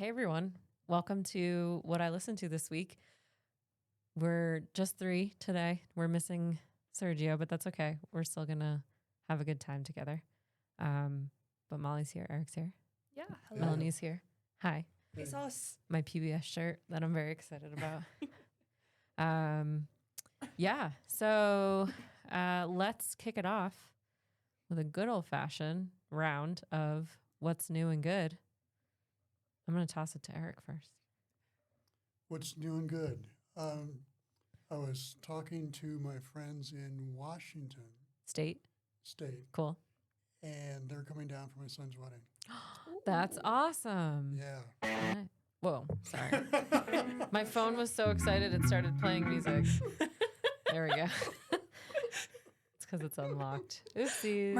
Hey, everyone. Welcome to what I listened to this week. We're just 3 today. We're missing Sergio, but that's okay. We're still going to have a good time together. But Molly's here. Erik's here. Yeah. Hello. Melanie's here. Hi. It's us. My PBS shirt that I'm very excited about. Yeah. So let's kick it off with a good old-fashioned round of what's new and good. I'm going to toss it to Erik first. What's new and good? I was talking to my friends in Washington State. State, Cool. and they're coming down for my son's wedding. That's awesome. Yeah. Alright. Whoa, sorry. My phone was so excited it started playing music. There we go. It's because it's unlocked. Oopsies.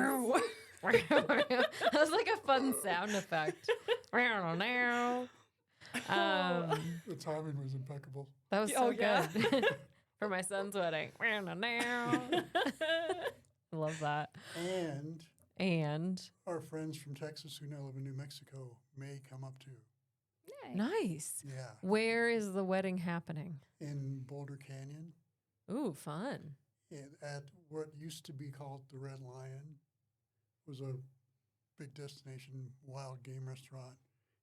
That was like a fun sound effect. The timing was impeccable. That was so good. For my son's wedding. Love that. And Our friends from Texas who now live in New Mexico may come up too. nice. Yeah. Where is the wedding happening? In Boulder Canyon, Ooh, fun. at what used to be called the Red Lion, was a big destination wild game restaurant,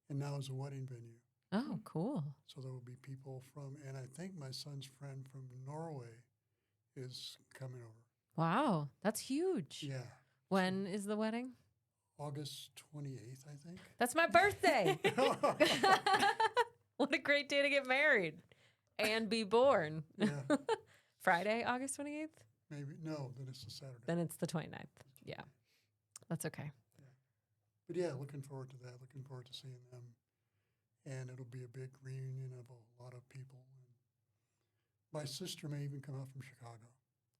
and now is a wedding venue. Oh, cool. So there will be people from, and I think my son's friend from Norway is coming over. Wow, that's huge. Yeah. When is the wedding? August 28th, I think. That's my birthday. What a great day to get married and be born. Yeah. Friday, August 28th? Maybe. No, then it's a Saturday. Then it's the 29th. Yeah. That's okay. But yeah, looking forward to that. Looking forward to seeing them. And it'll be a big reunion of a lot of people. And my sister may even come out from Chicago.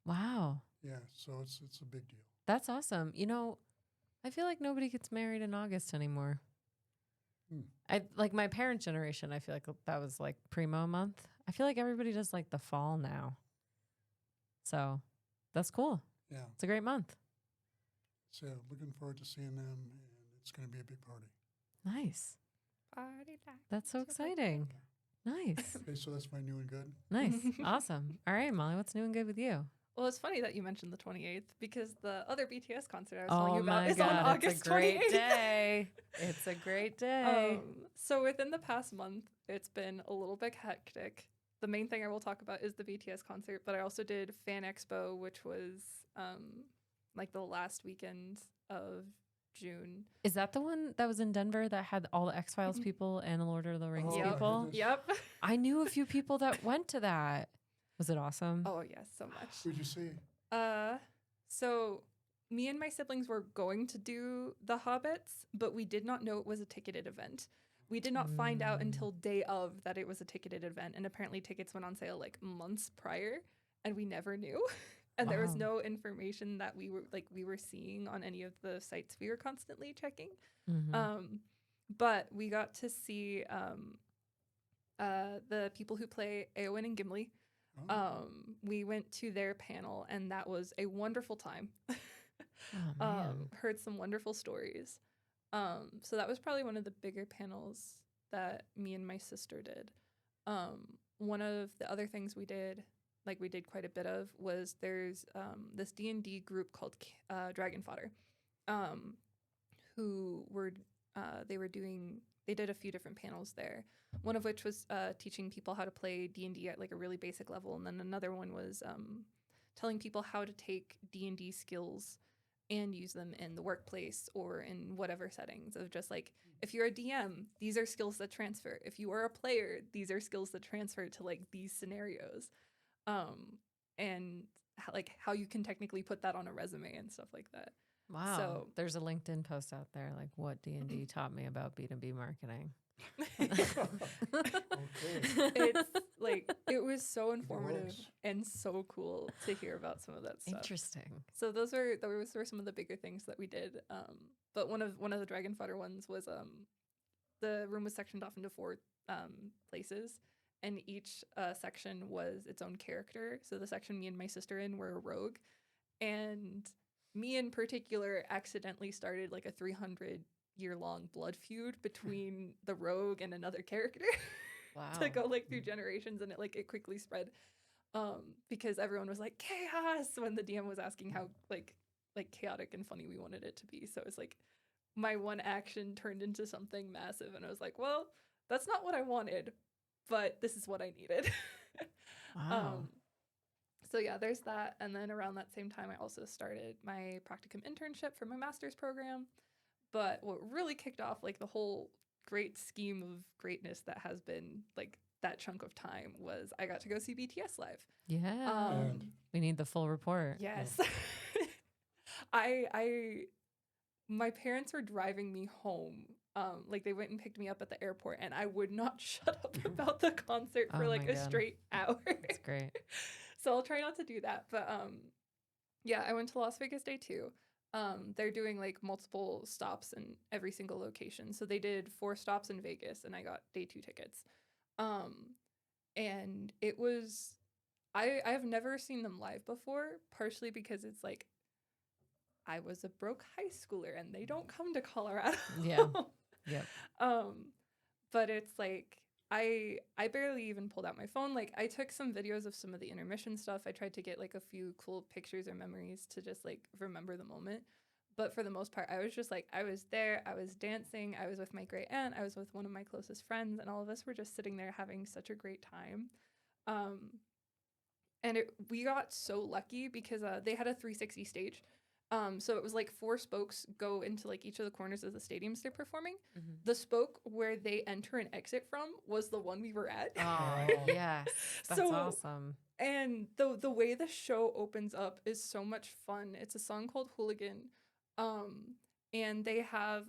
Wow. Yeah, so it's a big deal. That's awesome. You know, I feel like nobody gets married in August anymore. I like my parents' generation, I feel like that was like primo month. I feel like everybody does like the fall now. So that's cool. Yeah. It's a great month. So looking forward to seeing them, and it's going to be a big party. Nice. Party like That's so exciting. Nice. Okay, so that's my new and good. Nice. Awesome. All right, Molly, what's new and good with you? Well, it's funny that you mentioned the 28th because the other BTS concert I was Oh telling you about my is on God, August it's a great 28th. day. It's a great day. So within the past month, it's been a little bit hectic. The main thing I will talk about is the BTS concert, but I also did Fan Expo, which was like the last weekend of June. Is that the one that was in Denver that had all the X-Files people and Lord of the Rings Oh, my people? goodness. Yep. I knew a few people that went to that. Was it awesome? Oh, yes, so much. Who'd you see? So me and my siblings were going to do the Hobbits, but we did not know it was a ticketed event. We did not find out until day of that it was a ticketed event, and apparently tickets went on sale like months prior, and we never knew. And there was Wow. no information that we were seeing on any of the sites we were constantly checking. Mhm. But we got to see the people who play Eowyn and Gimli. Oh. We went to their panel, and that was a wonderful time. Oh, man. Heard some wonderful stories. So that was probably one of the bigger panels that me and my sister did. One of the other things we did quite a bit of, was there's this D&D group called Dragon Fodder, who were they did a few different panels there. One of which was teaching people how to play D&D at like a really basic level, and then another one was telling people how to take D&D skills and use them in the workplace or in whatever settings, of just like, if you're a DM, these are skills that transfer. If you are a player, these are skills that transfer to like these scenarios. And how you can technically put that on a resume and stuff like that. Wow. So there's a LinkedIn post out there, like what D&D taught me about B2B marketing. Okay. It's like, it was so informative was. and so cool to hear about some of that stuff. Interesting. So those were some of the bigger things that we did. But one of the Dragon Fodder ones was the room was sectioned off into 4 places, and each section was its own character. So the section me and my sister in were a rogue, and me in particular accidentally started like a 300 year-long blood feud between the rogue and another character. Wow. To go like through generations, and it quickly spread because everyone was like chaos when the DM was asking how like chaotic and funny we wanted it to be. So it's like my one action turned into something massive, and I was like, well, that's not what I wanted, but this is what I needed. Wow. So yeah, there's that. And then around that same time, I also started my practicum internship for my master's program. But what really kicked off like the whole great scheme of greatness that has been like that chunk of time was I got to go see BTS live. Yeah. And We need the full report. Yes. My parents were driving me home. Like they went and picked me up at the airport, and I would not shut up about the concert for Oh like my a God. straight hour. That's great. So I'll try not to do that. But yeah, I went to Las Vegas day 2. They're doing like multiple stops in every single location. So they did 4 stops in Vegas, and I got day 2 tickets. And it was I've never seen them live before, partially because it's like I was a broke high schooler and they don't come to Colorado. Yeah. Yep. But it's like I barely even pulled out my phone. Like I took some videos of some of the intermission stuff. I tried to get like a few cool pictures or memories to just like remember the moment. But for the most part, I was just like, I was there, I was dancing, I was with my great aunt, I was with one of my closest friends, and all of us were just sitting there having such a great time. And we got so lucky because they had a 360 stage. So it was like 4 spokes go into like each of the corners of the stadiums they're performing. Mm-hmm. The spoke where they enter and exit from was the one we were at. Oh, yes. That's awesome. And the way the show opens up is so much fun. It's a song called Hooligan. And they have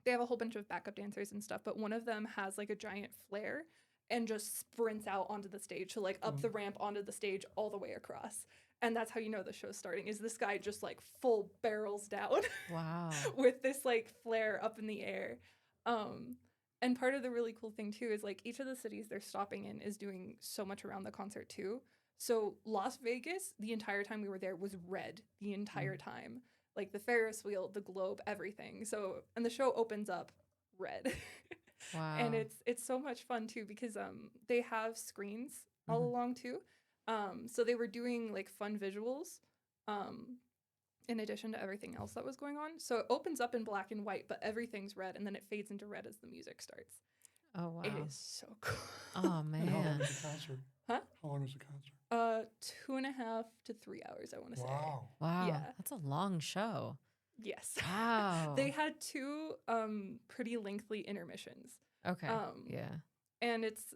they have a whole bunch of backup dancers and stuff, but one of them has like a giant flare and just sprints out onto the stage. So like up the ramp onto the stage all the way across. And that's how you know the show's starting, is this guy just like full barrels down. Wow. With this like flare up in the air. And part of the really cool thing too is like each of the cities they're stopping in is doing so much around the concert too. So Las Vegas, the entire time we were there, was red the entire time. Like the Ferris wheel, the globe, everything. So, and the show opens up red. Wow. And it's so much fun too because they have screens all along too. So they were doing like fun visuals in addition to everything else that was going on. So it opens up in black and white, but everything red, and then it fades into red as the music starts. Oh, wow. It is so cool. Oh, and how long man. was the concert? Huh? How long was the concert? 2.5 to 3 hours, I want to say. Wow. Wow. Yeah. That's a long show. Yes. Wow. They had 2 pretty lengthy intermissions. Okay. Yeah. And it's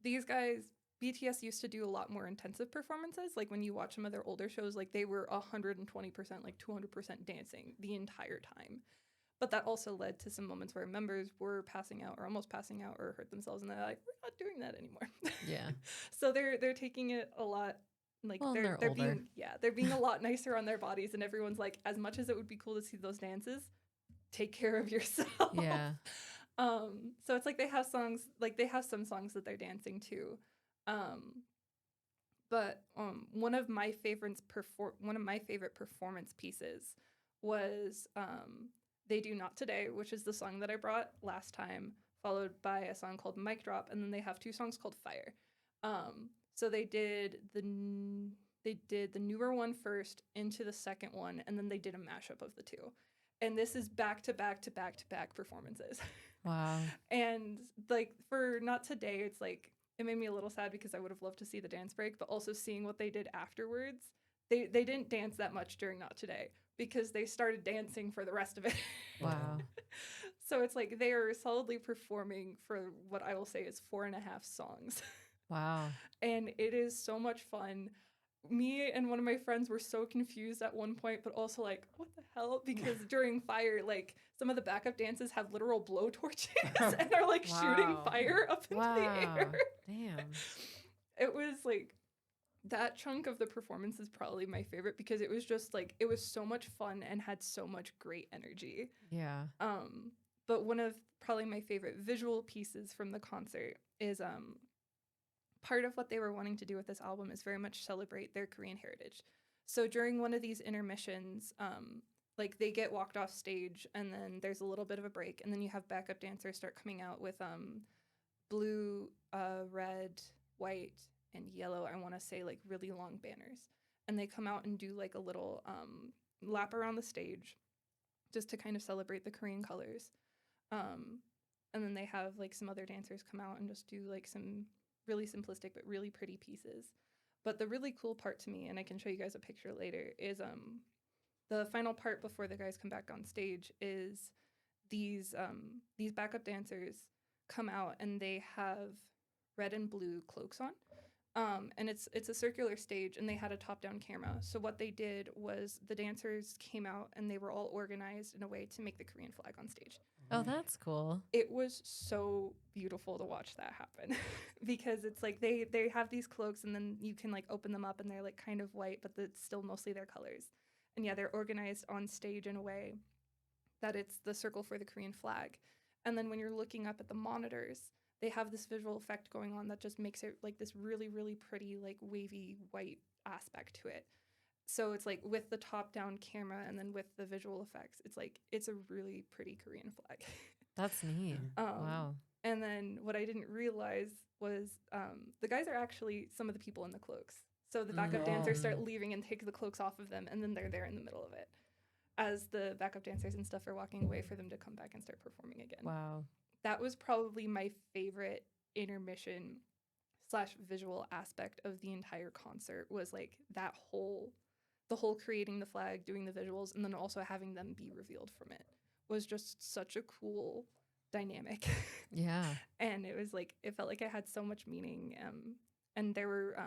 these guys, BTS used to do a lot more intensive performances. Like when you watch some of their older shows, like they were 120%, like 200% dancing the entire time. But that also led to some moments where members were passing out or almost passing out or hurt themselves, and they're like, we're not doing that anymore. Yeah. So they're taking it a lot like Well, they're being they're being a lot nicer on their bodies, and everyone's like, as much as it would be cool to see those dances, take care of yourself. Yeah. So it's like they have songs, like they have some songs that they're dancing to. But one of my favorite performance pieces was They Do Not Today, which is the song that I brought last time, followed by a song called Mic Drop, and then they have 2 songs called Fire. So they did the newer one first into the second one, and then they did a mashup of the 2. And this is back to back to back to back performances. Wow. And like for Not Today, it's like it made me a little sad because I would have loved to see the dance break, but also seeing what they did afterwards. They didn't dance that much during Not Today because they started dancing for the rest of it. Wow. So it's like they are solidly performing for what I will say is 4.5 songs. Wow. And it is so much fun. Me and one of my friends were so confused at one point, but also like, what the hell? Because during Fire, like some of the backup dances have literal blow torches and are like shooting Wow. fire up into the air. Damn. It was like that chunk of the performance is probably my favorite because it was just like it was so much fun and had so much great energy. Yeah. But one of probably my favorite visual pieces from the concert is part of what they were wanting to do with this album is very much celebrate their Korean heritage. So during one of these intermissions, like they get walked off stage and then there's a little bit of a break and then you have backup dancers start coming out with blue, red, white, and yellow, I want to say like really long banners. And they come out and do like a little lap around the stage just to kind of celebrate the Korean colors. And then they have like some other dancers come out and just do like some really simplistic but really pretty pieces. But the really cool part to me, and I can show you guys a picture later, is the final part before the guys come back on stage is these backup dancers come out and they have red and blue cloaks on. And it's a circular stage and they had a top-down camera. So what they did was the dancers came out and they were all organized in a way to make the Korean flag on stage. Oh, that's cool. It was so beautiful to watch that happen because it's like they have these cloaks and then you can like open them up and they're like kind of white, but it's still mostly their colors. And yeah, they're organized on stage in a way that it's the circle for the Korean flag. And then when you're looking up at the monitors, they have this visual effect going on that just makes it like this really, really pretty, like wavy white aspect to it. So it's like with the top-down camera and then with the visual effects, it's like it's a really pretty Korean flag. That's neat. Wow. And then what I didn't realize was the guys are actually some of the people in the cloaks. So the backup dancers start leaving and take the cloaks off of them, and then they're there in the middle of it as the backup dancers and stuff are walking away for them to come back and start performing again. Wow. That was probably my favorite intermission / visual aspect of the entire concert was like the whole creating the flag, doing the visuals, and then also having them be revealed from it was just such a cool dynamic. Yeah. And it was like, it felt like it had so much meaning. And there were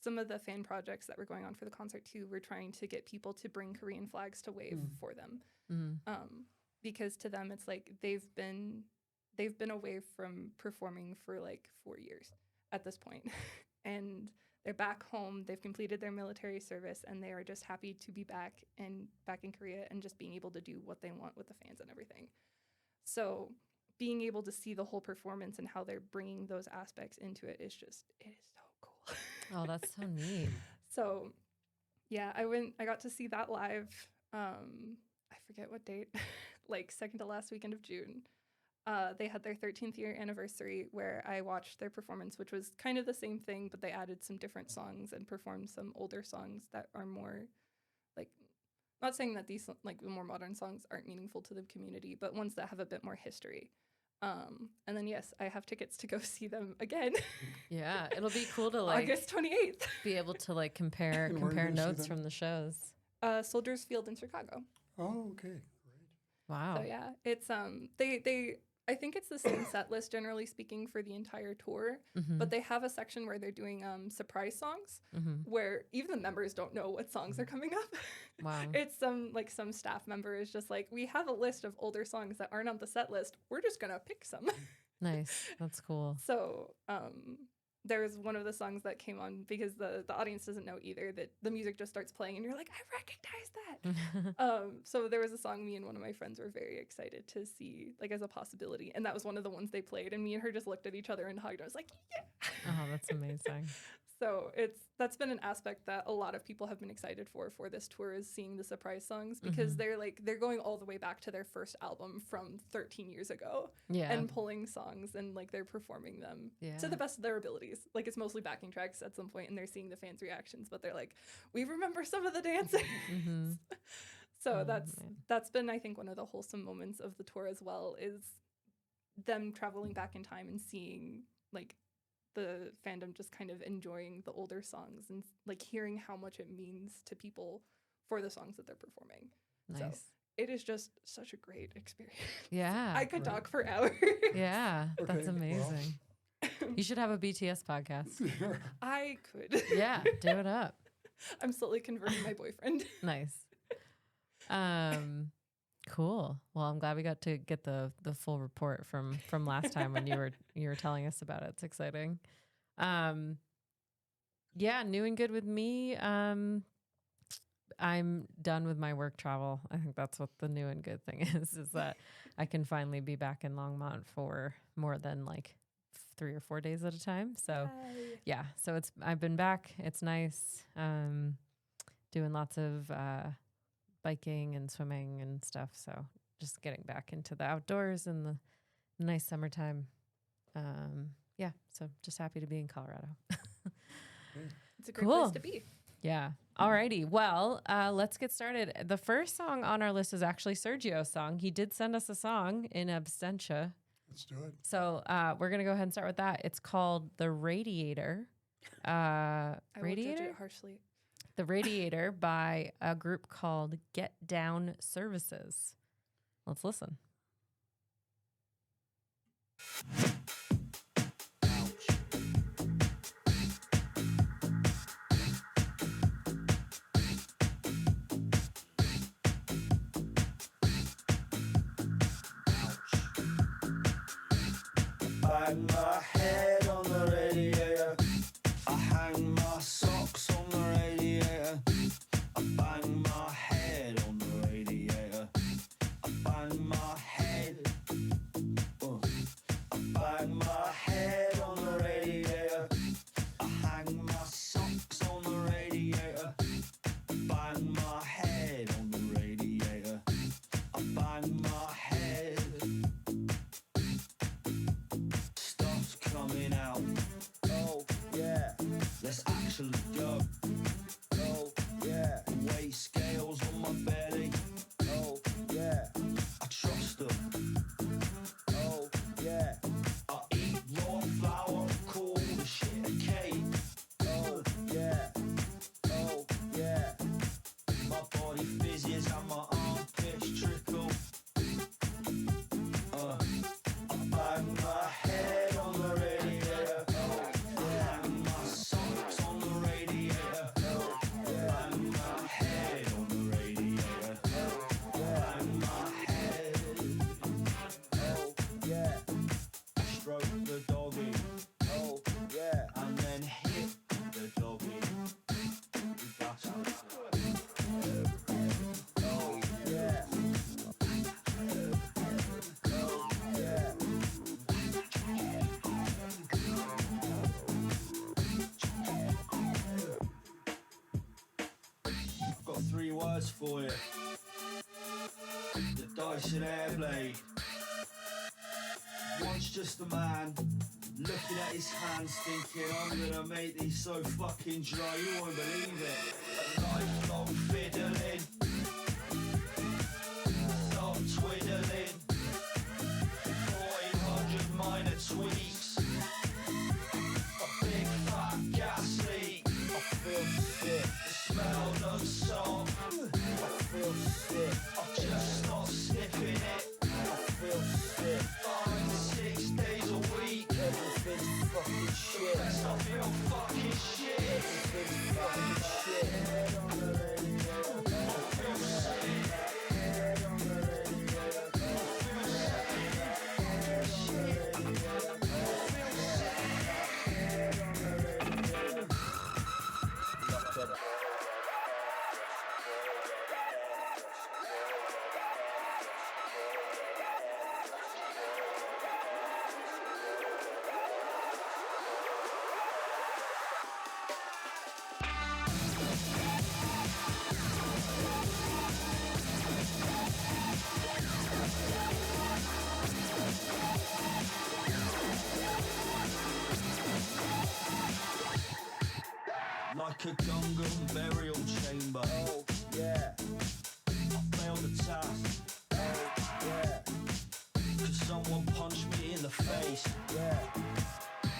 some of the fan projects that were going on for the concert too were trying to get people to bring Korean flags to wave for them. Because to them, it's like they've been away from performing for like 4 years at this point. And they're back home, they've completed their military service, and they are just happy to be back in Korea and just being able to do what they want with the fans and everything. So being able to see the whole performance and how they're bringing those aspects into it is so cool. Oh, that's so neat. So yeah, I got to see that live. I forget what date, like second to last weekend of June. They had their 13th year anniversary where I watched their performance, which was kind of the same thing, but they added some different songs and performed some older songs that are more like, not saying that these like the more modern songs aren't meaningful to the community, but ones that have a bit more history. And then yes, I have tickets to go see them again. Yeah, it'll be cool to like August 28th. be able to like compare And where are you gonna see notes them? from the shows. Soldiers Field in Chicago. Oh, okay, great. Wow. So yeah, it's they I think it's the same set list generally speaking for the entire tour, but they have a section where they're doing surprise songs where even the members don't know what songs are coming up. Wow. It's some staff member is just like, we have a list of older songs that aren't on the set list. We're just gonna pick some. Nice. That's cool. So there was one of the songs that came on because the audience doesn't know either, that the music just starts playing and you're like, I recognize that. So there was a song me and one of my friends were very excited to see like as a possibility. And that was one of the ones they played. And me and her just looked at each other and hugged. I was like, yeah. Oh, that's amazing. So that's been an aspect that a lot of people have been excited for this tour, is seeing the surprise songs, because they're going all the way back to their first album from 13 years ago. Yeah. And pulling songs and like they're performing them to the best of their abilities. Like it's mostly backing tracks at some point and they're seeing the fans' reactions, but they're like, we remember some of the dances. So that's been, I think, one of the wholesome moments of the tour as well, is them traveling back in time and seeing like the fandom just kind of enjoying the older songs and like hearing how much it means to people for the songs that they're performing. Nice. So it is just such a great experience. Yeah. I could talk for hours. Yeah. Okay, That's well. amazing. You should have a BTS podcast. I could. Yeah. Do it up. I'm slowly converting my boyfriend. Nice. Cool. Well, I'm glad we got to get the full report from last time when you were telling us about it. It's exciting. Yeah, new and good with me. I'm done with my work travel. I think that's what the new and good thing is that I can finally be back in Longmont for more than like 3 or 4 days at a time. So Yay. yeah, so I've been back. It's nice. doing lots of biking and swimming and stuff. So just getting back into the outdoors in the nice summertime. Yeah, so just happy to be in Colorado. It's a great Cool. place to be. Yeah. Alrighty. Well, let's get started. The first song on our list is actually Sergio's song. He did send us a song in absentia. Let's do it. So we're going to go ahead and start with that. It's called The Radiator. I will judge Radiator? it harshly. The Radiator by a group called Getdown Services. Let's listen. Bang my head on the radiator. I hang my socks on the radiator. I bang my head on the radiator. I bang my head. I bang my head on the radiator. I hang my socks on the radiator. I bang my head on the radiator. I bang my head. Stuff's coming out. Oh yeah, let's actually go. Oh yeah, weigh scales on my belly. Oh yeah, I trust them. Oh yeah, I eat raw flour, call the shit a cake. Oh yeah, oh yeah, my body fizzes and my armpits trickle. I bang my head on the radiator. I hang my socks on the radiator. I bang my head on the radiator. I bang my head. Oh yeah, I stroke the doggy. Oh yeah, and then hit the doggy. You bastard. Oh yeah. Oh yeah. I've got 3 words for you. The Dyson Airblade. Once just a man looking at his hands thinking, I'm gonna make these so fucking dry you won't believe it. A lifelong fiddling. Stop twiddling. 400 minor tweaks. A big fat gas leak. I feel sick. The smell doesn't stop. I feel sick. I've just stopped sniffing it. I feel sick. 5 to 6 days a week. Everything's fucking shit. Best I feel fucking shit. Everything's fucking shit. I feel sick. Like a Gungan burial chamber. Oh, yeah. I failed the task. Oh, yeah. Could someone punch me in the face? Yeah.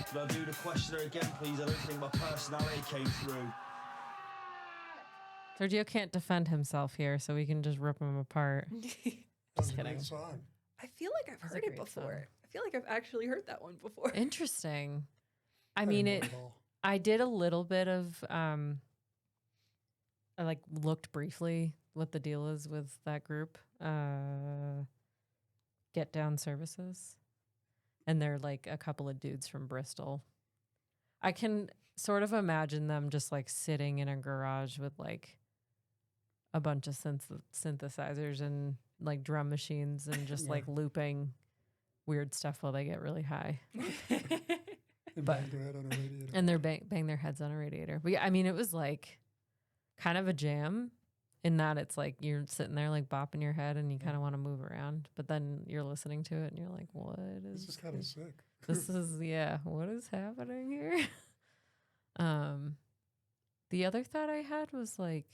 Could I do the questioner again, please? I don't think my personality came through. Sergio can't defend himself here, so we can just rip him apart. That was a kidding. great song. I feel like I've That's a heard it great before. song. I feel like I've actually heard that one before. Interesting. I didn't mean, know it. at all. I did a little bit of. I like looked briefly what the deal is with that group. Getdown Services, and they're like a couple of dudes from Bristol. I can sort of imagine them just like sitting in a garage with like a bunch of synthesizers and like drum machines and just Yeah. like looping weird stuff while they get really high. And But- bang their head on a radiator. And they're bang their heads on a radiator. But yeah, I mean, it was like kind of a jam in that it's like you're sitting there like bopping your head and you kind of want to move around, but then you're listening to it and you're like, what is This is kind of sick. this is what is happening here? The other thought I had was like,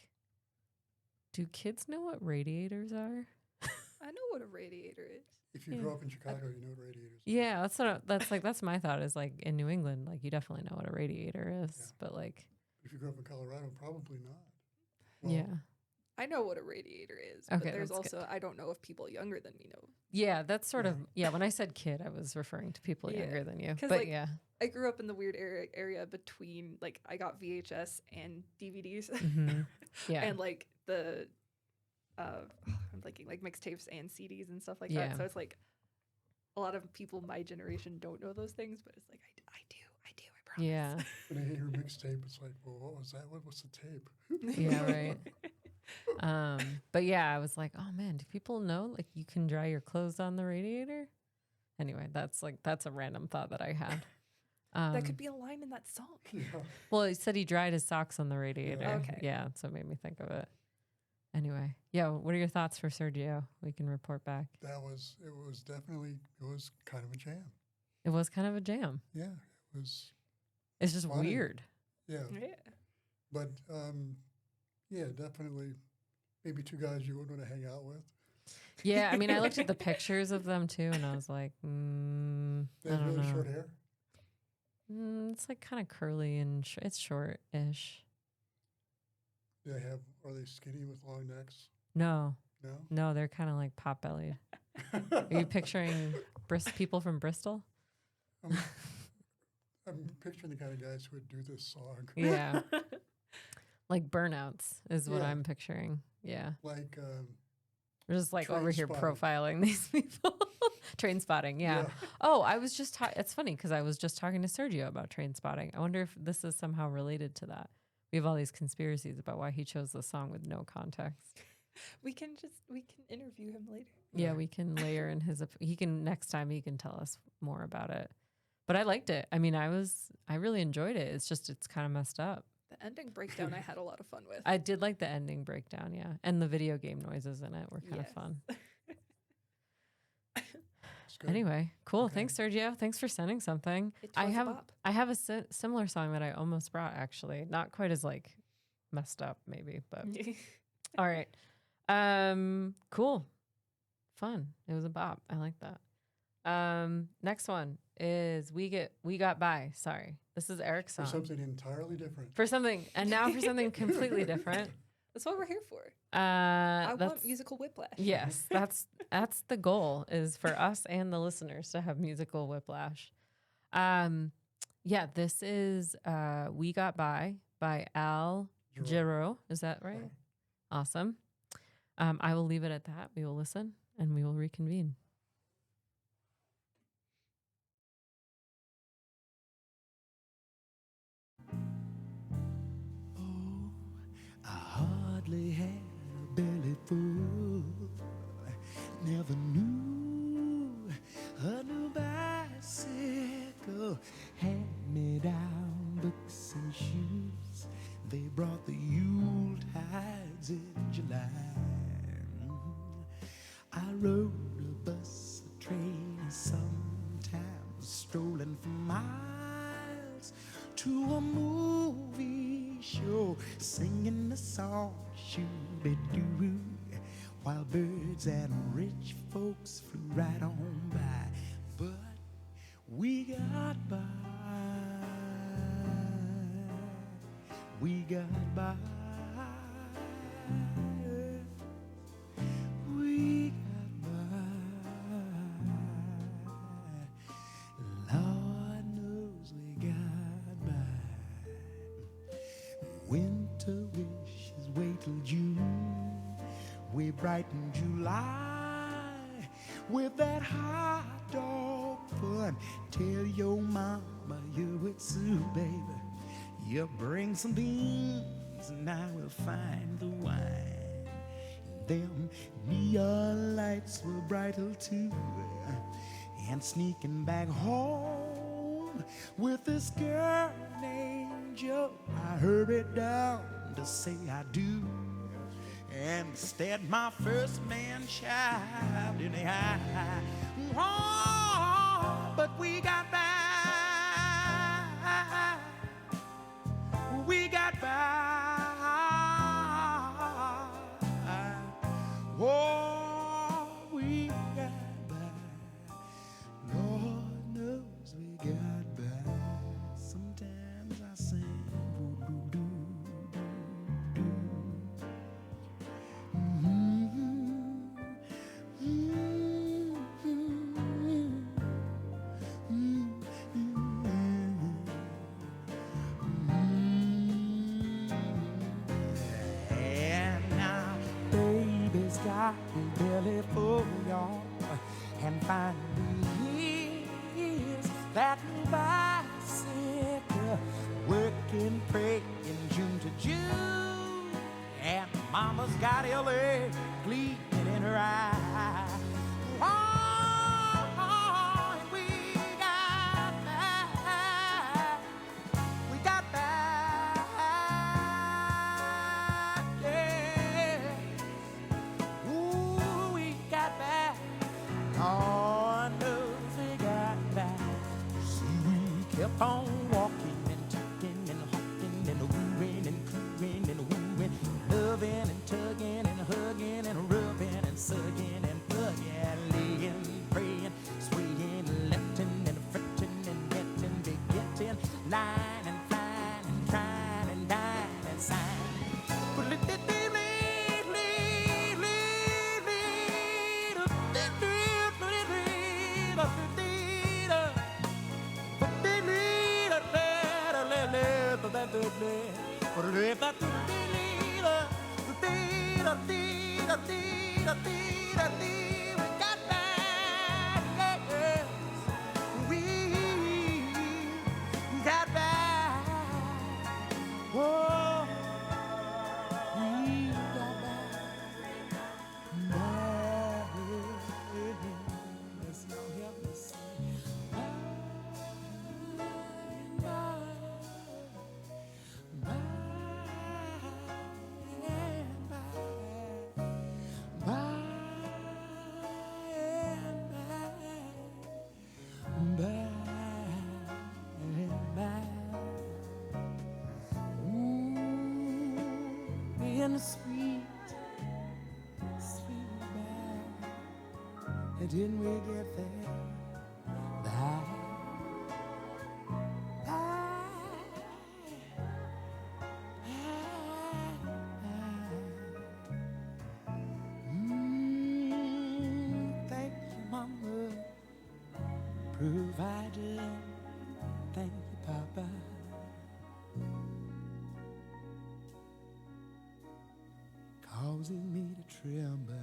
do kids know what radiators are? I know what a radiator is. If you grew up in Chicago, you know what radiators are. Yeah, that's my thought is like in New England, like you definitely know what a radiator is, Yeah. but like, If you grew up in Colorado, probably not. Well, yeah. I know what a radiator is, Okay, but there's that's also, I don't know if people younger than me know. Yeah, that's sort of, when I said kid, I was referring to people Yeah, younger than you. 'cause, But like, yeah. I grew up in the weird area between, like, I got VHS and DVDs. Mhm. Yeah. And, like, I'm thinking, like, mixtapes and CDs and stuff like Yeah. that. So it's like, a lot of people my generation don't know those things, but it's like, I do, I promise. Yeah. when I hear mixtape, it's like, well, what was that? What's the tape? Yeah, right. But yeah, I was like, oh man, do people know like you can dry your clothes on the radiator? Anyway, that's a random thought that I had. That could be a line in that song. Yeah. Well, he said he dried his socks on the radiator. Yeah. Okay. Yeah, so it made me think of it. Anyway, yeah, what are your thoughts for Sergio? We can report back. It was kind of a jam. It was kind of a jam. Yeah, it was, It's just Funny. weird. yeah. Yeah. But, yeah, definitely maybe two guys you would want to hang out with. Yeah, I mean, I looked at the pictures of them too, and I was like, They I have don't really know. short hair. It's like kind of curly and it's short-ish. Are they skinny with long necks? No, No? they're kind of like pot-bellied. Are you picturing people from Bristol? I'm picturing the kind of guys who would do this song. Yeah. Like burnouts is what Yeah. I'm picturing. Yeah. Like, We're just like Train over here spotting. profiling these people. Train spotting. Yeah. Oh, I was just, it's funny because I was just talking to Sergio about train spotting. I wonder if this is somehow related to that. We have all these conspiracies about why he chose the song with no context. We can interview him later. Yeah, we can layer in next time he can tell us more about it. But I liked it. I mean, I really enjoyed it. It's just, it's kind of messed up. The ending breakdown I had a lot of fun with. I did like the ending breakdown, yeah. And the video game noises in it were kind of Yes. fun. It's good. Anyway, cool. Okay. Thanks, Sergio. Thanks for sending something. It I was a have bop. I have a similar song that I almost brought, actually. Not quite as like messed up, maybe, but all right. Cool. Fun. It was a bop. I like that. Next one is We Got By. Sorry. This is Eric's For song. something entirely different. And now for something completely different. That's what we're here for. I That's want musical whiplash. Yes, that's the goal, is for us and the listeners to have musical whiplash. Yeah, this is We Got By Al Jarreau. Is that right? Awesome. I will leave it at that. We will listen and we will reconvene. I hardly had a belly full. Never knew a new bicycle had me down books and shoes. They brought the Yuletides in July. I rode a bus, a train, and sometimes strolling for miles to a movie show, singing the song shoo-be-doo, while birds and rich folks flew right on by. But we got by. We got by. We got by. Lord knows we got by. Winter wishes wait till June. We brighten July with that hot dog fun. Tell your mama you're with Sue, baby. You bring some beans and I will find the wine. Them neon lights were brighter too. And sneaking back home with this girl named Jo, I hurried down to say I do. And instead my first man child in the eye. Oh, but we got by. We got by. Oh, we got by. Lord knows we got by. Sometimes I sing. Got his belly full, y'all, and finally is that bicycle working, praying June to June, and mama's got LA gleaming in her eye. Oh, and we got back, we got back, yeah. Ooh, we got back. Lord knows we got back. See, we kept on walking and talking and hawking and wooing and cooing and wooing, loving and tugging and hugging and rubbing and sugging and bugging, laying, praying, swaying, lifting and fretting and getting to getting, lying and flying and trying and dying and sighing. In the sweet, sweet bag, and didn't we get there? Bye. Thank you, Mama, provider. Thank you, Papa. Causing me to tremble.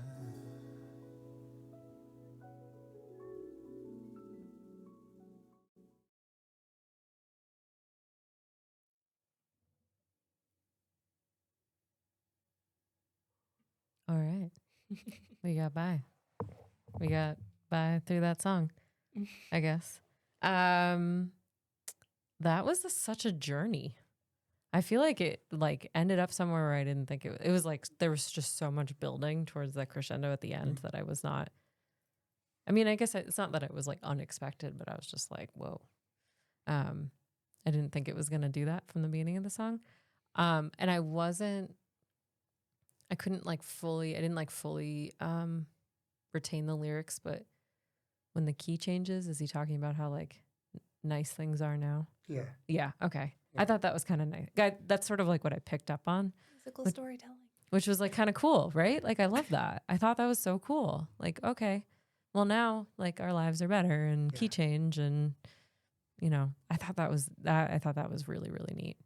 All right. We got by. We got by through that song, I guess. That was such a journey. I feel like it ended up somewhere where I didn't think it was like there was just so much building towards that crescendo at the end that I was not. I mean, I guess it's not that it was like unexpected, but I was just like, whoa. I didn't think it was going to do that from the beginning of the song. And I didn't fully retain the lyrics, but when the key changes, is he talking about how like nice things are now? Yeah. Yeah. Okay. Yeah. I thought that was kind of nice. That's sort of like what I picked up on. Musical storytelling. Which was like kind of cool, right? Like I love that. I thought that was so cool. Like, okay, well now like our lives are better and key change and you know, I thought that was really, really neat.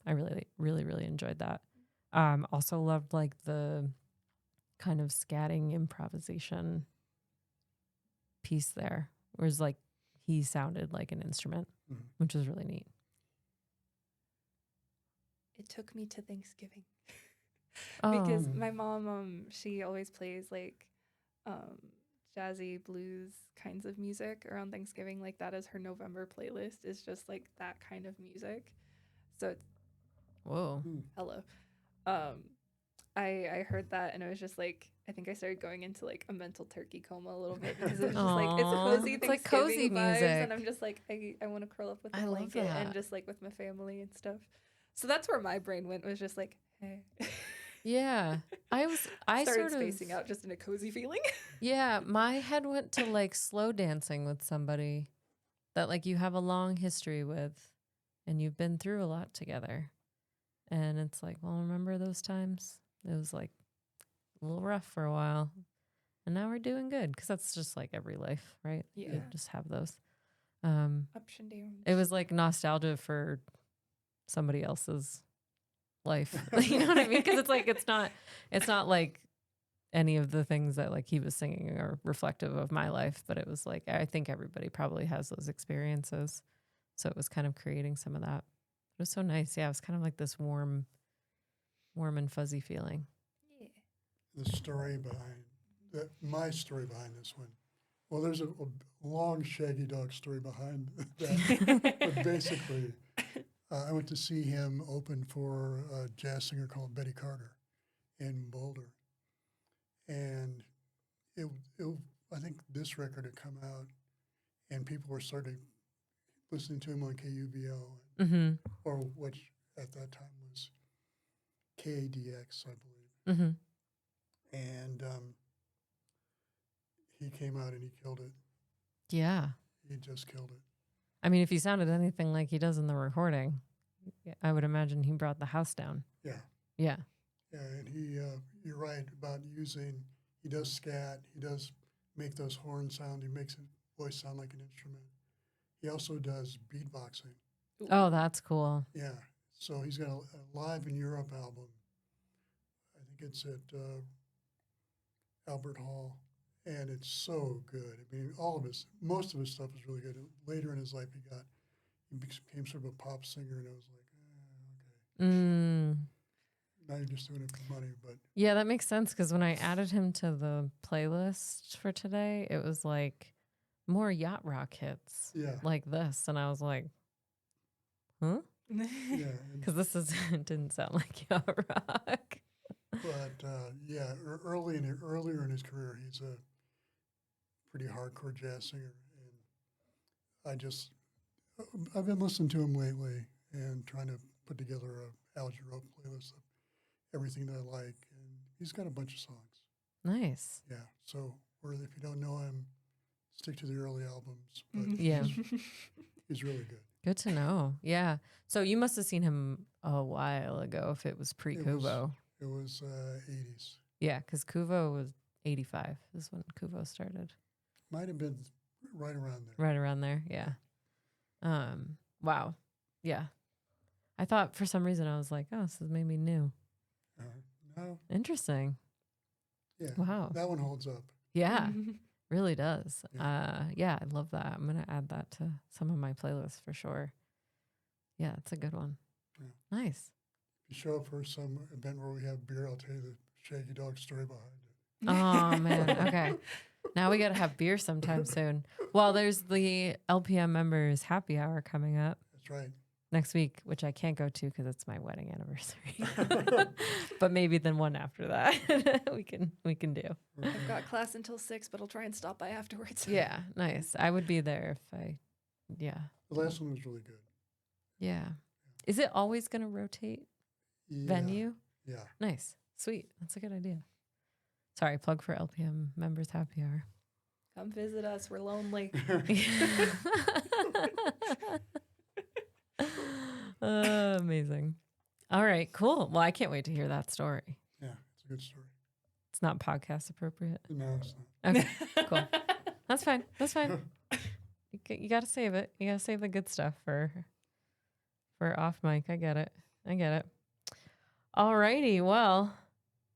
I really, really, really enjoyed that. Also loved like the kind of scatting improvisation piece there. Whereas like he sounded like an instrument, which was really neat. It took me to Thanksgiving. Because my mom, she always plays like jazzy blues kinds of music around Thanksgiving. Like that is her November playlist. It's just like that kind of music. So it's whoa. hello. I heard that and I was just like, I think I started going into like a mental turkey coma a little bit because it was just like it's Aw, cozy it's like Thanksgiving cozy vibes, music. and I'm just like I want to curl up with a I love blanket and that. just like with my family and stuff. So that's where my brain went, was just like, hey. Yeah. I Started sort of spacing out just in a cozy feeling. Yeah, my head went to like slow dancing with somebody that like you have a long history with and you've been through a lot together. And it's like, well, remember those times? It was like a little rough for a while. And now we're doing good, because that's just like every life, right? You Yeah. just have those. Ups and downs. It was like nostalgia for somebody else's life. You know what I mean? Because it's like it's not like any of the things that like he was singing are reflective of my life, but it was like I think everybody probably has those experiences. So it was kind of creating some of that. It was so nice. Yeah, it was kind of like this warm and fuzzy feeling. Yeah. The story behind my story behind this one. Well, there's a long shaggy dog story behind that. But basically, I went to see him open for a jazz singer called Betty Carter in Boulder. And I think this record had come out, and people were starting listening to him on KUVO, Mm-hmm. or which at that time was KADX, I believe. Mm-hmm. And he came out and he killed it. Yeah. He just killed it. I mean, if he sounded anything like he does in the recording, I would imagine he brought the house down. Yeah. Yeah. Yeah, and you're right about he does scat, he does make those horn sound, he makes his voice sound like an instrument. He also does beatboxing. Oh, that's cool. Yeah, so he's got a Live in Europe album. I think it's at Albert Hall, and it's so good. I mean, most of his stuff is really good. Later in his life, he became sort of a pop singer, and I was like, okay. Mm. Now you're just doing it for money, but Yeah, that makes sense, because when I added him to the playlist for today, it was like more yacht rock hits yeah, like this. And I was like, huh? yeah. And Because this didn't sound like yacht rock. But yeah, earlier in his career, he's a pretty hardcore jazz singer, and I've been listening to him lately and trying to put together a Al Jarreau playlist of everything that I like, and he's got a bunch of songs. Nice. Yeah, so if you don't know him, stick to the early albums. But Yeah. he's really good. Good to know. Yeah. So you must have seen him a while ago if it was pre-Kuvo. It was 80s. Yeah, because Kuvo was 85 is when Kuvo started. Might have been right around there. Right around there, yeah. Wow. Yeah. I thought for some reason I was like, oh, this is maybe new. No, Interesting. yeah. Wow. That one holds up. Yeah, really does. Yeah. Yeah, I love that. I'm going to add that to some of my playlists for sure. Yeah, it's a good one. Yeah. Nice. If you show up for some event where we have beer, I'll tell you the shaggy dog story behind it. Oh, man. Okay. Now we got to have beer sometime soon. Well, there's the LPM members happy hour coming up That's right. next week, which I can't go to because it's my wedding anniversary. But maybe then one after that we can do. I've got class until 6, but I'll try and stop by afterwards. Yeah, nice. I would be there if The last one was really good. Yeah. Is it always going to rotate Yeah. venue? Yeah. Nice. Sweet. That's a good idea. Sorry, plug for LPM members happy hour. Come visit us. We're lonely. Amazing. All right, cool. Well, I can't wait to hear that story. Yeah, it's a good story. It's not podcast appropriate. No, it's not. Okay, cool. That's fine. That's fine. You got to save it. You got to save the good stuff for off mic. I get it. All righty. Well,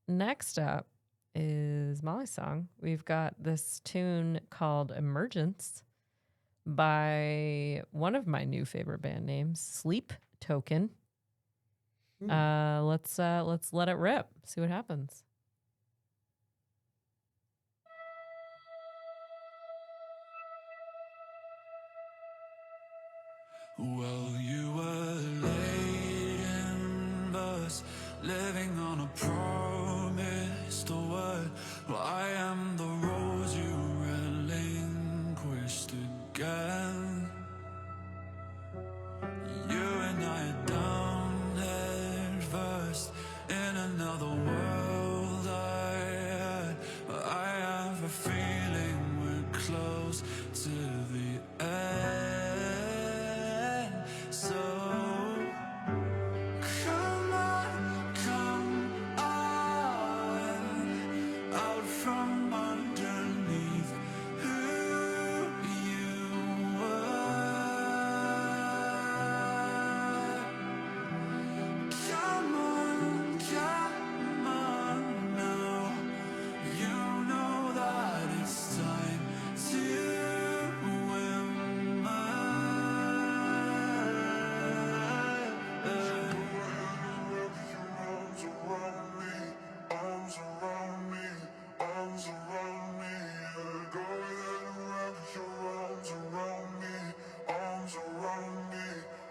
next up is Molly's song. We've got this tune called Emergence by one of my new favorite band names, Sleep Token. Let's let it rip. See what happens. Well, you were late in bus living on a promised word. Well, I am the rose you relinquished again. You and I are down head first in another world. I have a feeling we're close to the end. So come on, come on, out from underneath who you were. Come on now. You know that it's time to arms around me, arms around me. Go ahead and wrap your arms around me, arms around me,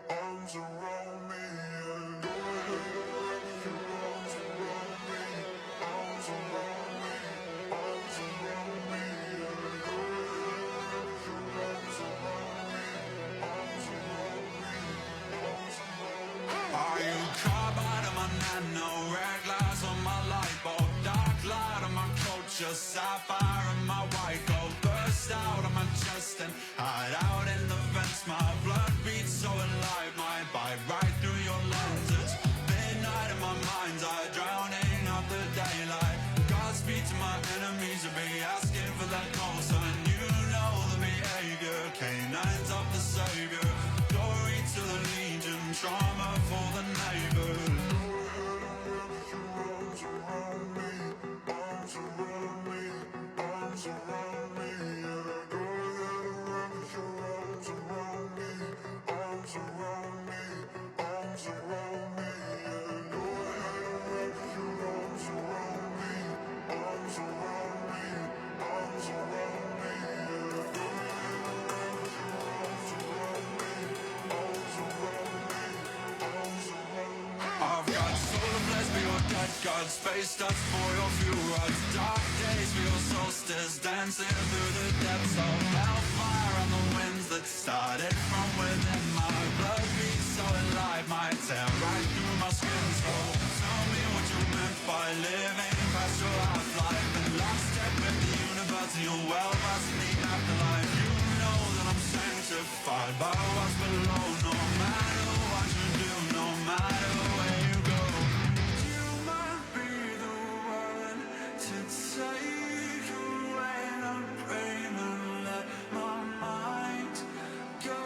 arms around me. Go ahead and wrap your arms around me, arms around me, arms around me. Go ahead and wrap your arms around me, arms around me, arms around me. Are you carbide on my nano, red glass on my light bulb, dark light on my culture, sapphire on my white gold, burst out on my chest and hide out in the vents. My blood beats so alive, my bite right through your lenses. Midnight in my mind's eye, drowning out the daylight. Godspeed to my enemies to be asking for that call sign. You know the behavior, canines of the savior. Glory to the legion, trauma for the neighbors. Go ahead and wrap your arms around me, arms around me, arms around me. Go ahead and wrap your arms around me, arms around me, arms around me. Go ahead and wrap your arms around me, arms around me, arms around me. Go ahead and wrap your arms around me, arms around me, arms around me. I've got solar blessed for your dead god, space dust for your fuel rods, dark days for your solstice, dancing through the depths of hellfire on the winds that started from within. My blood beats so alive, might tear right through my skin. So tell me what you meant by living past your half-life and lockstep with the universe and your well-versed in the afterlife. You know that I'm sanctified by what's below, no matter what you do, no matter where you go. You might be the one to take away the pain and let my mind go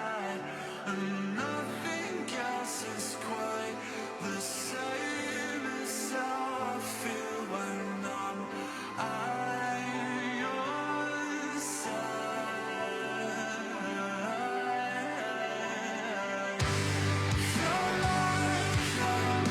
quiet. And nothing else is quite the same as how I feel when I'm your side. Come on, come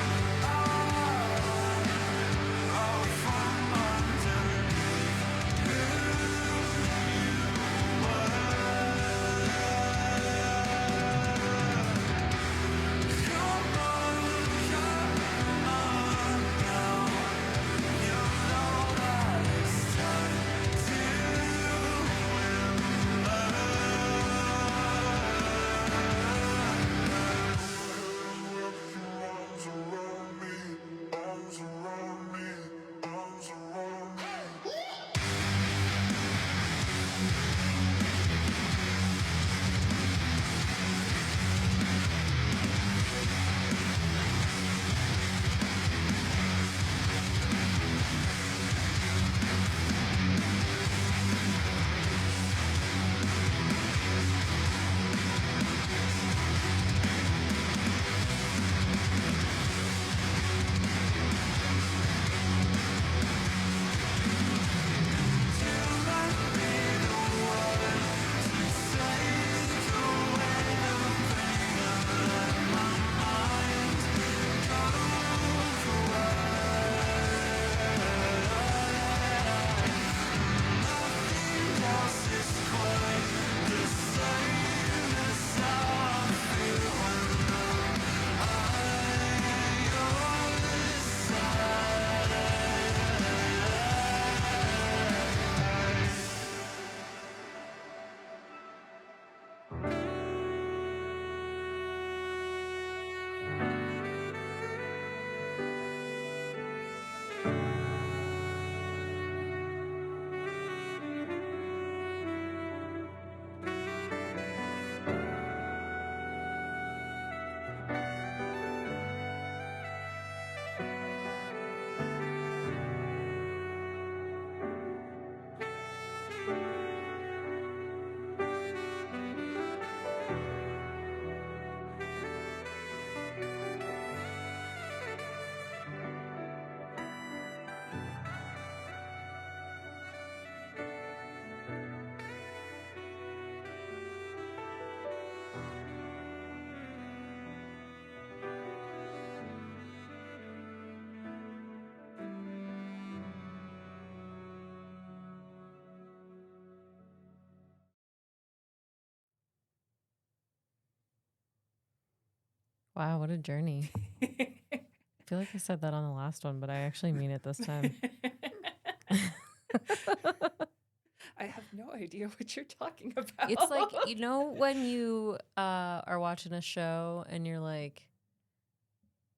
Wow, what a journey. I feel like I said that on the last one, but I actually mean it this time. I have no idea what you're talking about. It's like, you know, when you are watching a show and you're like,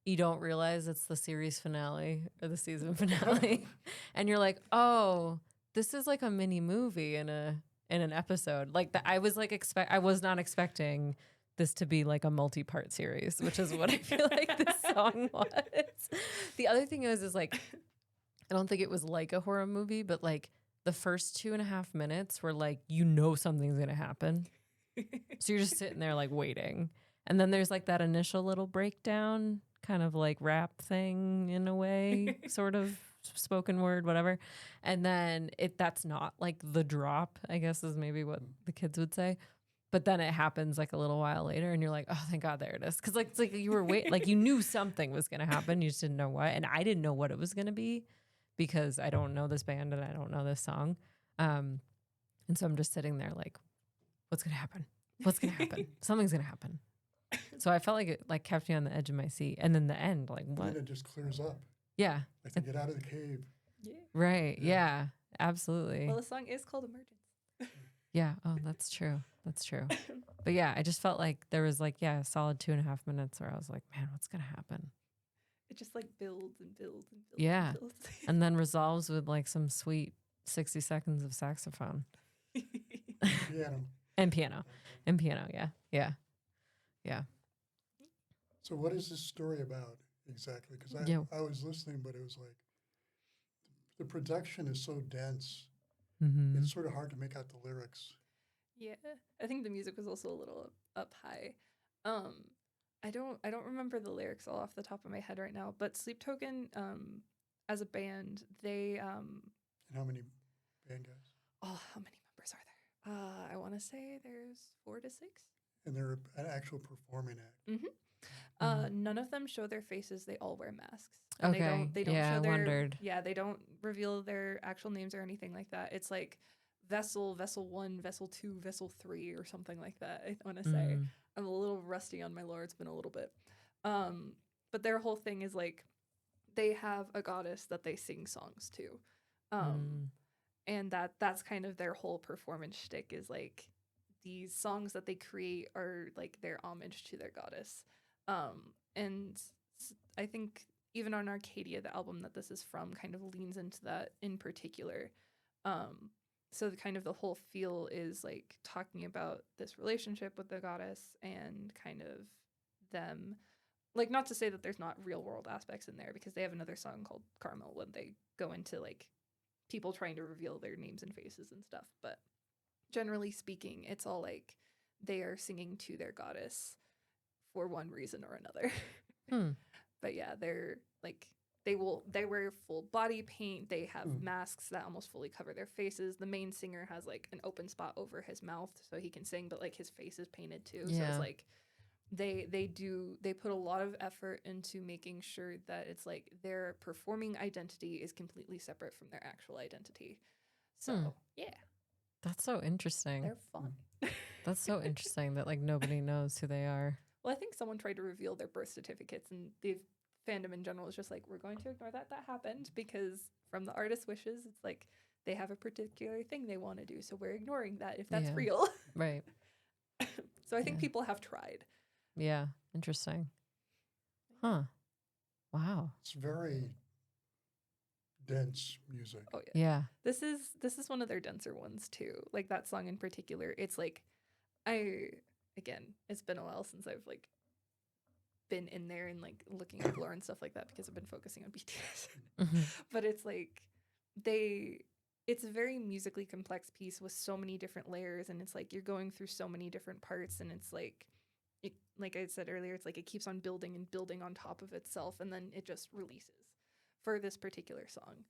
you don't realize it's the series finale or the season finale. And you're like, oh, this is like a mini movie in an episode. Like that, I was like, I was not expecting this to be like a multi-part series, which is what I feel like this song was. The other thing is like, I don't think it was like a horror movie, but like the first 2.5 minutes were like, you know, something's going to happen. So you're just sitting there like waiting. And then there's like that initial little breakdown kind of like rap thing in a way, sort of spoken word, whatever. And then that's not like the drop, I guess is maybe what the kids would say. But then it happens like a little while later and you're like, oh, thank God, there it is. Cause like, it's like you were like you knew something was going to happen. You just didn't know what. And I didn't know what it was going to be because I don't know this band and I don't know this song. And so I'm just sitting there like, what's going to happen? What's going to happen? Something's going to happen. So I felt like it like kept me on the edge of my seat. And then the end, like what? And then it just clears up. Yeah. Like to get out of the cave. Yeah. Right. Yeah. Absolutely. Well, the song is called Emergence. Yeah. Oh, that's true. That's true. But yeah, I just felt like there was like, a solid 2.5 minutes where I was like, man, what's going to happen? It just like builds and builds and builds. Yeah. And builds. And then resolves with like some sweet 60 seconds of saxophone Piano. and piano. And piano. Yeah. Yeah. Yeah. So what is this story about exactly? Because I was listening, but it was like the production is so dense. Mm-hmm. It's sort of hard to make out the lyrics. Yeah, I think the music was also a little up high. I don't remember the lyrics all off the top of my head right now, but Sleep Token, as a band, they And how many band guys? oh, how many members are there? I want to say there's 4 to 6. And they're an actual performing act. Mm-hmm. None of them show their faces. They all wear masks. And Okay. They don't Yeah, show I their. wondered. Yeah, they don't reveal their actual names or anything like that. It's like Vessel 1, Vessel 2, Vessel 3, or something like that. I want to say. I'm a little rusty on my lore. It's been a little bit. But their whole thing is like they have a goddess that they sing songs to. And that's kind of their whole performance shtick is like these songs that they create are like their homage to their goddess. And I think even on Arcadia, the album that this is from kind of leans into that in particular. So the whole feel is like talking about this relationship with the goddess and kind of them, like, not to say that there's not real world aspects in there because they have another song called Carmel when they go into like people trying to reveal their names and faces and stuff. But generally speaking, it's all like they are singing to their goddess for one reason or another. But yeah, they're like they wear full body paint. They have masks that almost fully cover their faces. The main singer has like an open spot over his mouth so he can sing, but like his face is painted too. Yeah. So it's like they put a lot of effort into making sure that it's like their performing identity is completely separate from their actual identity. So yeah. That's so interesting. They're fun. That's so interesting that like nobody knows who they are. Well, I think someone tried to reveal their birth certificates, and the fandom in general is just like, we're going to ignore that happened because from the artist's wishes, it's like they have a particular thing they want to do, so we're ignoring that if that's real. Right. So I think people have tried. Yeah. Interesting. Huh. Wow. It's very dense music. Oh yeah. Yeah. This is one of their denser ones too. Like that song in particular, it's like again, it's been a while since I've like been in there and like looking at lore and stuff like that because I've been focusing on BTS. But it's like it's a very musically complex piece with so many different layers, and it's like you're going through so many different parts, and it's like like I said earlier, it's like it keeps on building and building on top of itself, and then it just releases for this particular song.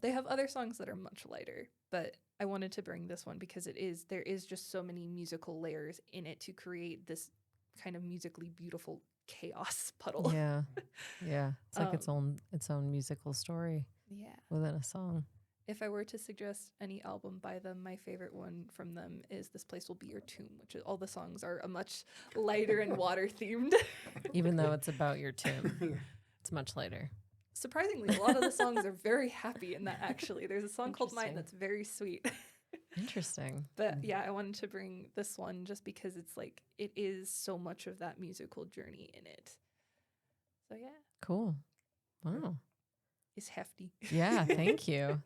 They have other songs that are much lighter, but I wanted to bring this one because there is just so many musical layers in it to create this kind of musically beautiful chaos puddle. Yeah. Yeah. It's like its own musical story. Yeah. Within a song. If I were to suggest any album by them, my favorite one from them is This Place Will Be Your Tomb, which is, all the songs are a much lighter and water themed. Even though it's about your tomb, it's much later. Surprisingly, a lot of the songs are very happy in that, actually. There's a song called Mine Interesting. that's very sweet. Interesting. But yeah, I wanted to bring this one just because it's like, it is so much of that musical journey in it. So yeah, Cool. Wow. it's hefty. Yeah, thank you.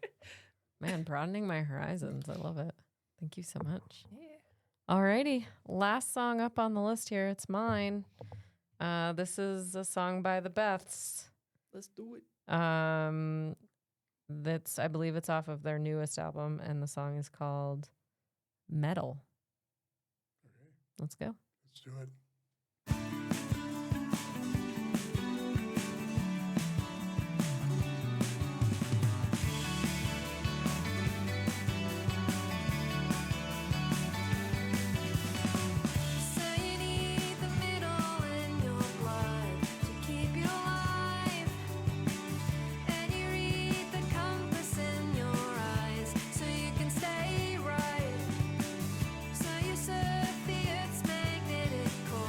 Man, broadening my horizons. I love it. Thank you so much. Yeah. Alrighty. Last song up on the list here. It's mine. This is a song by the Beths. Let's do it. That's, I believe it's off of their newest album, and the song is called Metal. Okay, Let's go. let's do it. So you need the middle in your blood to keep you alive, and you read the compass in your eyes so you can stay right. So you surf the earth's magnetic core.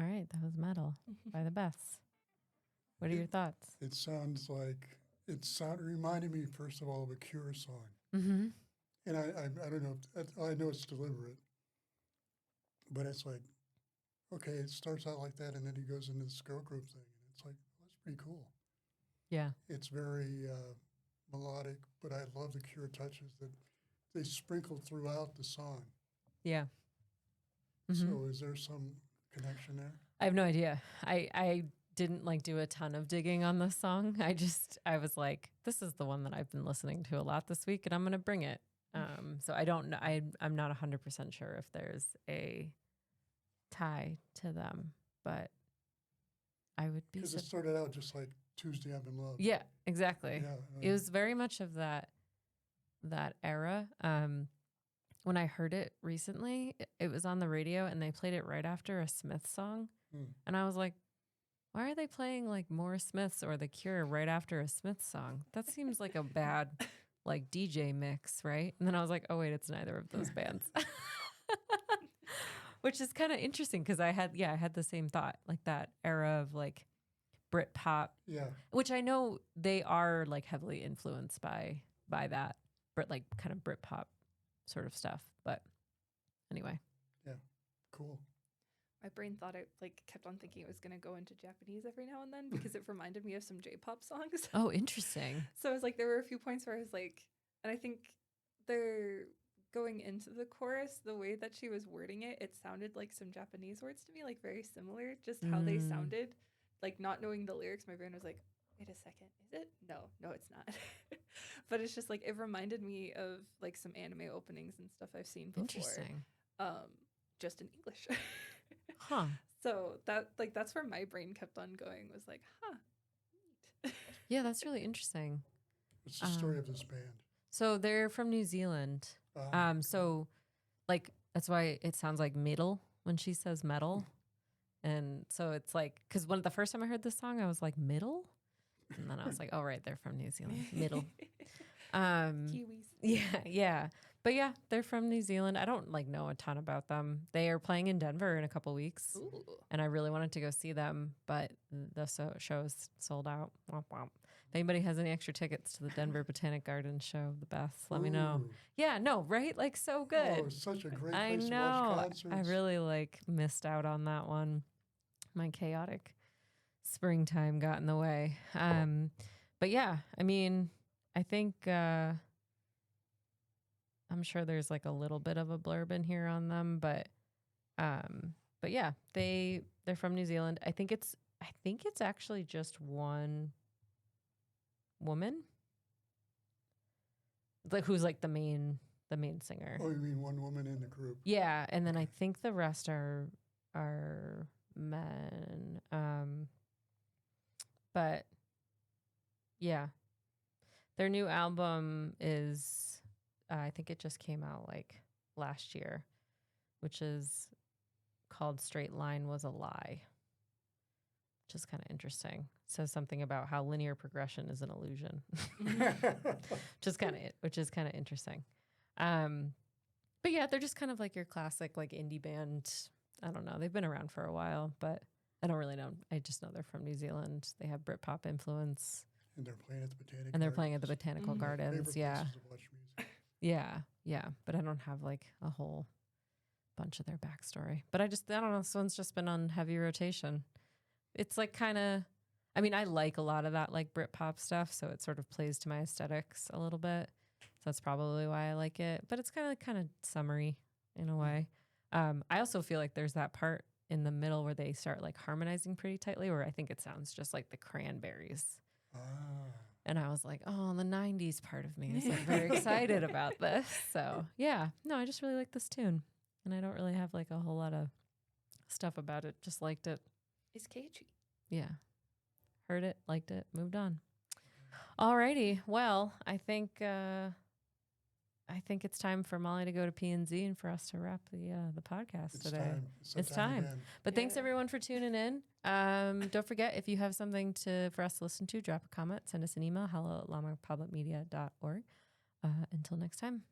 All right, that was Metal by the Beths. What are your thoughts? It sounds like reminded me first of all of a Cure song, Mm-hmm. and I don't know. I know it's deliberate, but it's like, okay, it starts out like that, and then he goes into this girl group thing, and it's like that's pretty cool. Yeah. It's very melodic, but I love the Cure touches that they sprinkle throughout the song. Yeah. Mhm. So is there some connection there? I have no idea. I didn't like do a ton of digging on this song. I was like, this is the one that I've been listening to a lot this week, and I'm going to bring it. So I don't know. I'm not 100% sure if there's a tie to them, but I would be. Because it started out just like Tuesday I'm in Love. Yeah, exactly. Yeah, It was very much of that era. When I heard it recently, it was on the radio and they played it right after a Smith song. And I was like, why are they playing like more Smiths or The Cure right after a Smith song? That seems like a bad like DJ mix, right? And then I was like, oh wait, it's neither of those bands. Which is kind of interesting because I had the same thought, like that era of like Brit pop, Yeah. which I know they are like heavily influenced by that Brit, like kind of Brit pop sort of stuff. But anyway. Yeah. Cool. My brain thought it like kept on thinking it was going to go into Japanese every now and then because it reminded me of some J-pop songs. Oh, interesting. So I was like, there were a few points where I was like, and I think they're going into the chorus, the way that she was wording it, it sounded like some Japanese words to me, like very similar, just how they sounded. Like not knowing the lyrics, my brain was like, wait a second, is it? No, it's not. But it's just like, it reminded me of like some anime openings and stuff I've seen before. Interesting. Just in English. Huh. So that's where my brain kept on going, was like, neat. Yeah, that's really interesting. What's the story of this band? So they're from New Zealand. So like that's why it sounds like metal when she says metal. And so it's like, because when the first time I heard this song, I was like, middle? And then I was like, oh, right, they're from New Zealand. Middle. Kiwis. Yeah. But yeah, they're from New Zealand. I don't like know a ton about them. They are playing in Denver in a couple weeks. Ooh. And I really wanted to go see them, but the show is sold out. Womp womp. If anybody has any extra tickets to the Denver Botanic Gardens show, the Beths, let me know. Ooh. Yeah, no, right? Like so good. Oh, it's such a great I place to know. watch concerts. I really like missed out on that one. My chaotic springtime got in the way. But yeah, I mean, I think I'm sure there's like a little bit of a blurb in here on them, but yeah, they're from New Zealand. I think it's actually just one woman, like who's like the main singer. Oh, you mean one woman in the group? Yeah, and then I think the rest are men. But yeah, their new album is I think it just came out like last year, which is called Straight Line Was a Lie, which is kind of interesting. It says something about how linear progression is an illusion, which is kind of interesting. But yeah, they're just kind of like your classic like indie band. I don't know. They've been around for a while, but I don't really know. I just know they're from New Zealand. They have Britpop influence. And they're playing at the Botanic And they're playing at the Botanical Favorite Gardens. Yeah. places to watch music. Yeah. But I don't have like a whole bunch of their backstory. But I don't know. This one's just been on heavy rotation. It's like kind of, I mean, I like a lot of that like Britpop stuff. So it sort of plays to my aesthetics a little bit. So that's probably why I like it. But it's kind of summery in a way. I also feel like there's that part in the middle where they start like harmonizing pretty tightly, where I think it sounds just like the Cranberries. Ah. And I was like, oh, the 90s part of me is like very excited about this. So yeah, no, I just really like this tune. And I don't really have like a whole lot of stuff about it. Just liked it. It's catchy. Yeah. Heard it, liked it, moved on. Alrighty. Well, I think it's time for Molly to go to P&Z and for us to wrap the podcast It's today. time. It's time. Again. But thanks Yeah. everyone for tuning in. Don't forget, if you have something for us to listen to, drop a comment, send us an email, hello@lawmapublicmedia.org. Until next time.